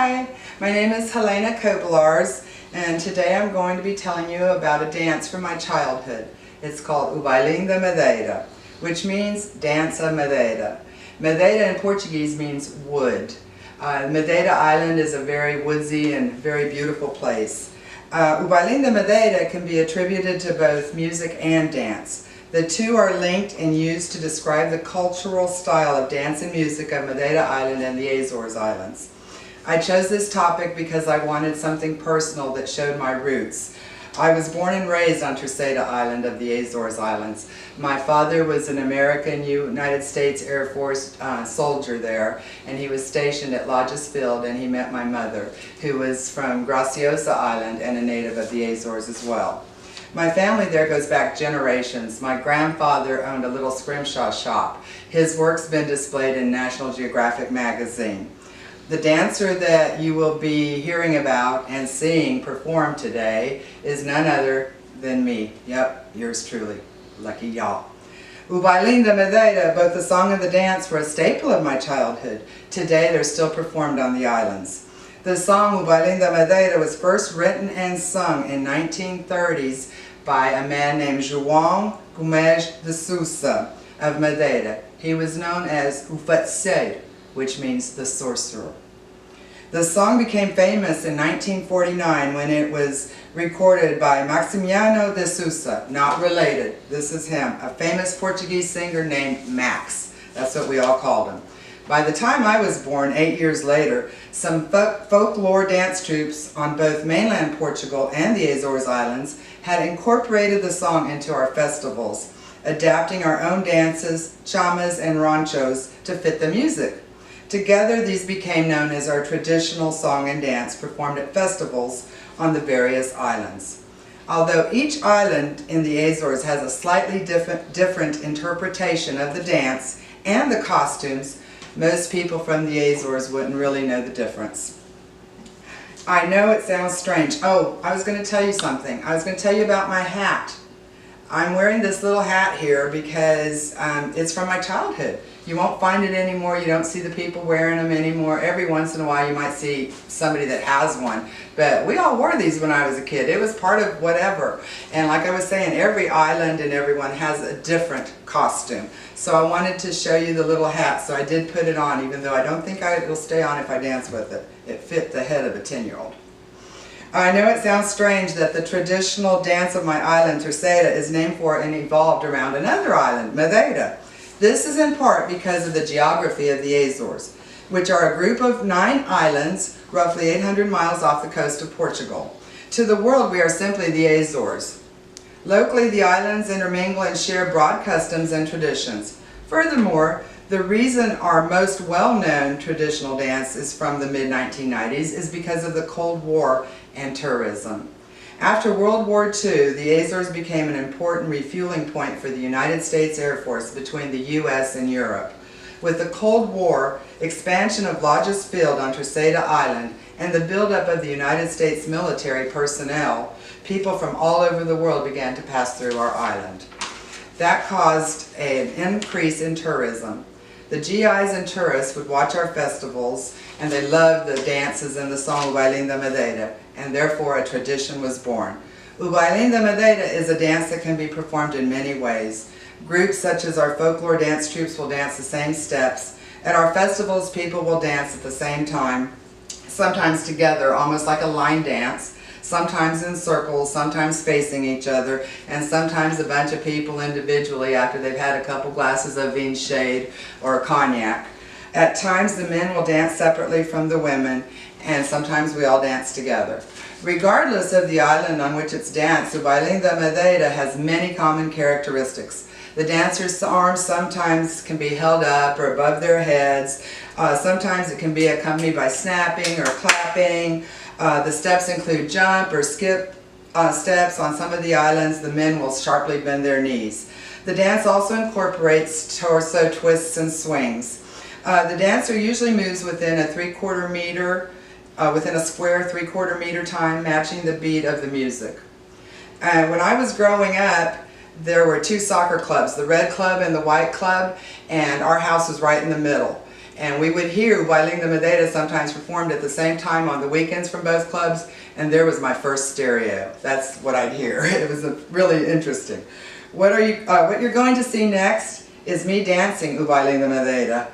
Hi, my name is Helena Kobylarz, and today I'm going to be telling you about a dance from my childhood. It's called O Bailinho da Madeira, which means Dance of Madeira. Madeira in Portuguese means wood. Madeira Island is a very woodsy and very beautiful place. O Bailinho da Madeira can be attributed to both music and dance. The two are linked and used to describe the cultural style of dance and music of Madeira Island and the Azores Islands. I chose this topic because I wanted something personal that showed my roots. I was born and raised on Terceira Island of the Azores Islands. My father was an American United States Air Force soldier there, and he was stationed at Lodges Field, and he met my mother, who was from Graciosa Island and a native of the Azores as well. My family there goes back generations. My grandfather owned a little scrimshaw shop. His work's been displayed in National Geographic magazine. The dancer that you will be hearing about and seeing perform today is none other than me. Yep, yours truly. Lucky y'all. O Bailinho da Madeira, both the song and the dance, were a staple of my childhood. Today they're still performed on the islands. The song O Bailinho da Madeira was first written and sung in 1930s by a man named João Gomes de Sousa of Madeira. He was known as O Feiticeiro, which means the sorcerer. The song became famous in 1949 when it was recorded by Maximiano de Sousa, not related, this is him, a famous Portuguese singer named Max. That's what we all called him. By the time I was born, 8 years later, some folklore dance troupes on both mainland Portugal and the Azores Islands had incorporated the song into our festivals, adapting our own dances, chamas, and ranchos to fit the music. Together, these became known as our traditional song and dance performed at festivals on the various islands. Although each island in the Azores has a slightly different interpretation of the dance and the costumes, most people from the Azores wouldn't really know the difference. I know it sounds strange. Oh, I was going to tell you something. I was going to tell you about my hat. I'm wearing this little hat here because it's from my childhood. You won't find it anymore. You don't see the people wearing them anymore. Every once in a while you might see somebody that has one. But we all wore these when I was a kid. It was part of whatever. And like I was saying, every island and everyone has a different costume. So I wanted to show you the little hat, so I did put it on, even though I don't think it'll stay on if I dance with it. It fit the head of a 10-year-old. I know it sounds strange that the traditional dance of my island, Terceira, is named for and evolved around another island, Madeira. This is in part because of the geography of the Azores, which are a group of 9 islands, roughly 800 miles off the coast of Portugal. To the world, we are simply the Azores. Locally, the islands intermingle and share broad customs and traditions. Furthermore, the reason our most well-known traditional dance is from the mid-1990s is because of the Cold War and tourism. After World War II, the Azores became an important refueling point for the United States Air Force between the U.S. and Europe. With the Cold War, expansion of Lodges Field on Terceira Island, and the buildup of the United States military personnel, people from all over the world began to pass through our island. That caused an increase in tourism. The GIs and tourists would watch our festivals, and they loved the dances and the song O Bailinho da Madeira, and therefore a tradition was born. O Bailinho da Madeira is a dance that can be performed in many ways. Groups such as our folklore dance troupes will dance the same steps. At our festivals, people will dance at the same time, sometimes together, almost like a line dance, sometimes in circles, sometimes facing each other, and sometimes a bunch of people individually after they've had a couple glasses of vinshade or cognac. At times the men will dance separately from the women, and sometimes we all dance together. Regardless of the island on which it's danced, O Bailinho da Madeira has many common characteristics. The dancers' arms sometimes can be held up or above their heads. Sometimes it can be accompanied by snapping or clapping. The steps include jump or skip steps. On some of the islands, the men will sharply bend their knees. The dance also incorporates torso twists and swings. The dancer usually moves within a within a square 3/4 meter time, matching the beat of the music. When I was growing up, there were 2 soccer clubs, the red club and the white club, and our house was right in the middle. And we would hear Bailing the Madeira sometimes performed at the same time on the weekends from both clubs, and there was my first stereo. That's what I'd hear. It was really interesting. What you're going to see next is me dancing O Bailing da Madeira.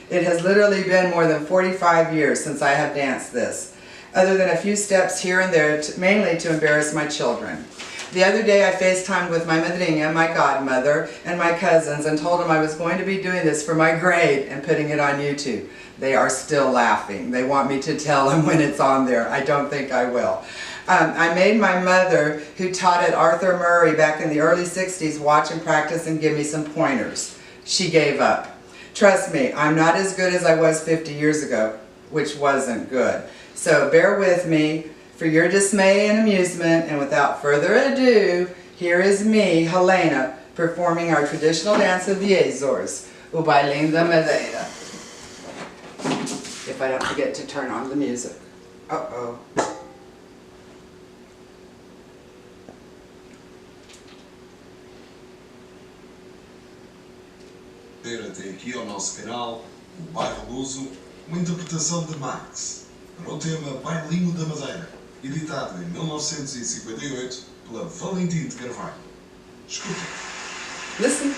It has literally been more than 45 years since I have danced this, other than a few steps here and there, mainly to embarrass my children. The other day I FaceTimed with my madrinha, my godmother, and my cousins and told them I was going to be doing this for my grade and putting it on YouTube. They are still laughing. They want me to tell them when it's on there. I don't think I will. I made my mother, who taught at Arthur Murray back in the early 60s, watch and practice and give me some pointers. She gave up. Trust me, I'm not as good as I was 50 years ago, which wasn't good. So bear with me for your dismay and amusement, and without further ado, here is me, Helena, performing our traditional dance of the Azores, O Bailing da Madeira. If I don't forget to turn on the music. Uh-oh. Ter até aqui ao nosso canal, o Bairro Luso, uma interpretação de Max para o tema Bailinho da Madeira, editado em 1958 pela Valentim de Carvalho. Escuta. Listen.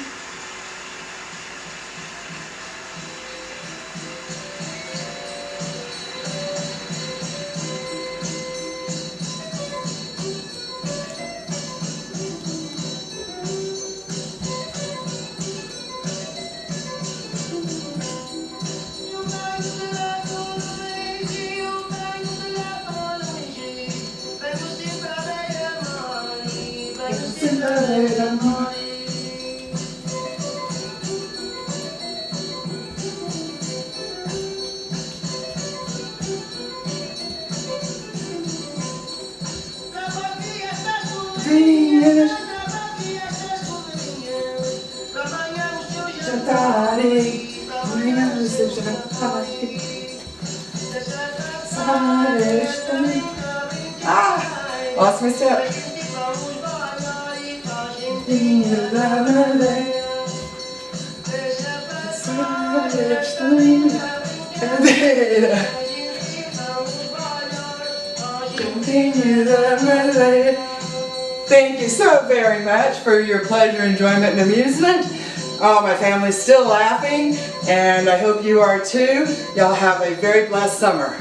Lost my step. Thank you so very much for your pleasure, enjoyment, and amusement. Oh, my family's still laughing, and I hope you are too. Y'all have a very blessed summer.